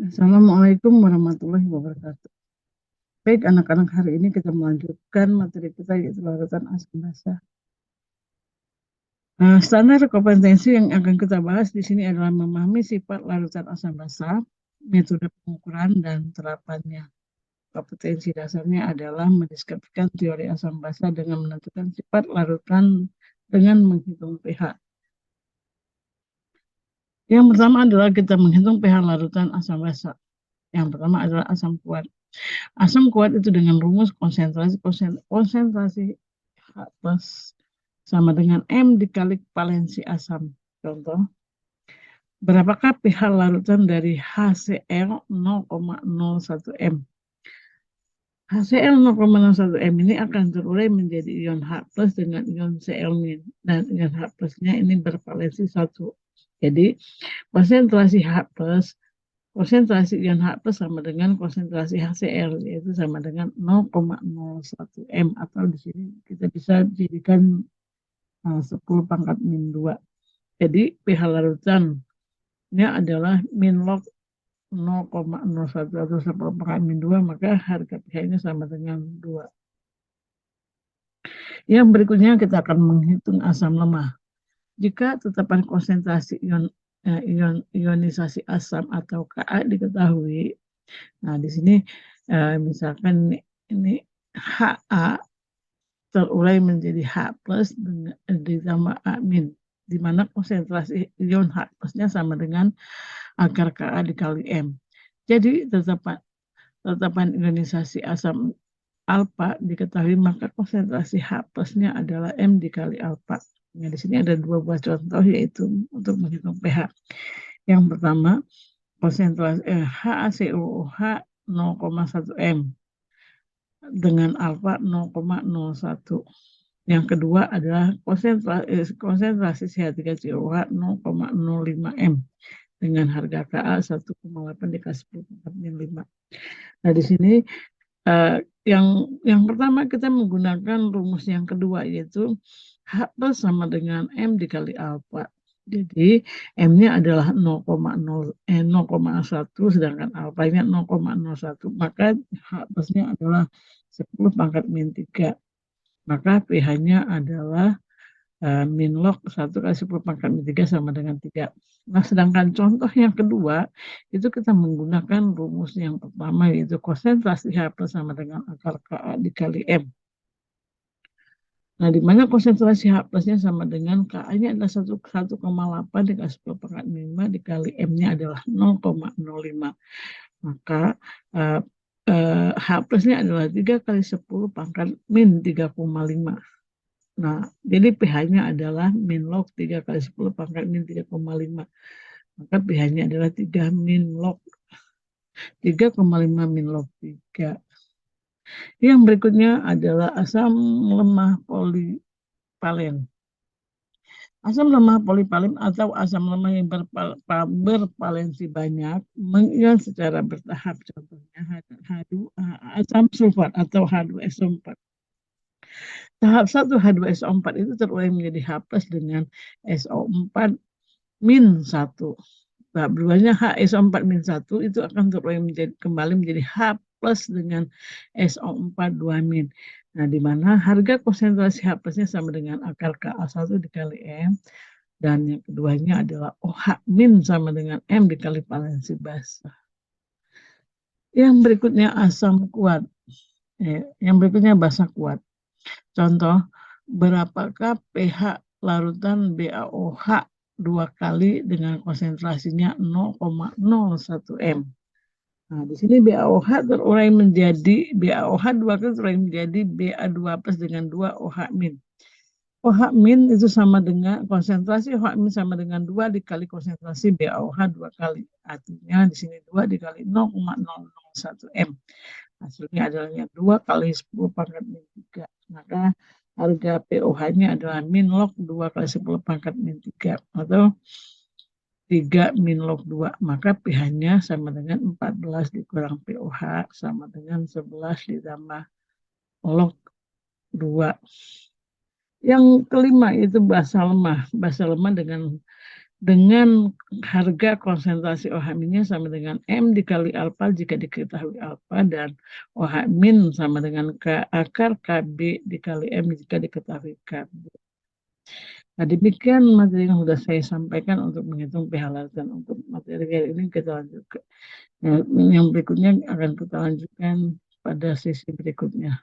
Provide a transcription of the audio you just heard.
Assalamualaikum warahmatullahi wabarakatuh. Baik, anak-anak, hari ini kita melanjutkan materi kita yaitu larutan asam basa. Standar kompetensi yang akan kita bahas di sini adalah memahami sifat larutan asam basa, metode pengukuran dan terapannya. Kompetensi dasarnya adalah mendeskripsikan teori asam basa dengan menentukan sifat larutan dengan menghitung pH. Yang pertama adalah kita menghitung pH larutan asam basa. Yang pertama adalah asam kuat. Asam kuat itu dengan rumus konsentrasi H plus sama dengan M dikali valensi asam. Contoh, berapakah pH larutan dari HCl 0,01 M? HCl 0,01 M ini akan terurai menjadi ion H plus dengan ion Cl min. Dan ion H plusnya ini bervalensi 1. Jadi, konsentrasi H plus konsentrasi ion H plus sama dengan konsentrasi HCl, yaitu sama dengan 0,01 M, atau di sini kita bisa jadikan 10 pangkat min 2. Jadi pH larutannya adalah min log 0,01 atau 10 pangkat min 2, maka harga pH-nya sama dengan 2. Yang berikutnya kita akan menghitung asam lemah. Jika tetapan konsentrasi ionisasi asam atau Ka diketahui, nah di sini misalkan ini Ha terurai menjadi H plus ditambah A min, di mana konsentrasi ion H plusnya sama dengan akar Ka dikali M. Jadi tetapan ionisasi asam alfa diketahui, maka konsentrasi H plusnya adalah M dikali alfa. Nah, di sini ada dua buah contoh, yaitu untuk menghitung pH. Yang pertama, konsentrasi HaCOOH 0,1 M dengan alfa 0,01. Yang kedua adalah konsentrasi CH3COH 0,05 M dengan harga Ka 1,8 dikasih 10 Nah, di sini yang pertama kita menggunakan rumus yang kedua, yaitu H plus sama dengan M dikali alfa. Jadi M-nya adalah 0,1 sedangkan alfanya 0,01. Maka H plusnya adalah 10 pangkat min 3. Maka pH-nya adalah min log 1 kali 10 pangkat min 3 sama dengan 3. Nah, sedangkan contoh yang kedua, itu kita menggunakan rumus yang pertama, yaitu konsentrasi H plus sama dengan akar Ka dikali M. Nah, di mana konsentrasi H plusnya sama dengan Ka-nya adalah 1,8 dikali 10 pangkat min 5 dikali M-nya adalah 0,05. Maka H plusnya adalah 3 kali 10 pangkat min 3,5. Nah, jadi pH-nya adalah min log 3 kali 10 pangkat min 3,5. Maka pH-nya adalah 3 min log 3,5 min log 3. Yang berikutnya adalah asam lemah polipalen. Asam lemah polipalen atau asam lemah yang bervalensi banyak mengion secara bertahap. Contohnya asam sulfat atau H2SO4. Tahap 1 H2SO4 itu terurai menjadi H plus dengan SO4 min 1. Tahap 2-nya HSO4 min 1 itu akan terurai kembali menjadi H plus dengan SO4 2 min. Nah, di mana harga konsentrasi H plusnya sama dengan akar Ka1 dikali M. Dan yang keduanya adalah OH min sama dengan M dikali valensi basa. Yang berikutnya asam kuat. Yang berikutnya basa kuat. Contoh, berapakah pH larutan BaOH 2 kali dengan konsentrasinya 0,01 M. Nah, di sini BaOH terurai menjadi BaOH 2 kali terurai menjadi Ba2 plus dengan 2 OH min. OH min itu sama dengan konsentrasi OH min sama dengan 2 dikali konsentrasi BaOH 2 kali. Artinya di sini 2 dikali 0,001 M. Hasilnya adalah 2 kali 10 pangkat min 3. Maka harga POH-nya adalah min log 2 kali 10 pangkat min 3 atau 3 min log 2. Maka pH-nya sama dengan 14 dikurang POH sama dengan 11 ditambah log 2. Yang kelima itu basa lemah. Basa lemah dengan dengan harga konsentrasi OH minnya sama dengan M dikali alfa jika diketahui alfa, dan OH min sama dengan K akar KB dikali M jika diketahui KB. Nah, demikian materi yang sudah saya sampaikan untuk menghitung pH laut, dan untuk materi ini kita lanjutkan. Yang berikutnya akan kita lanjutkan pada sesi berikutnya.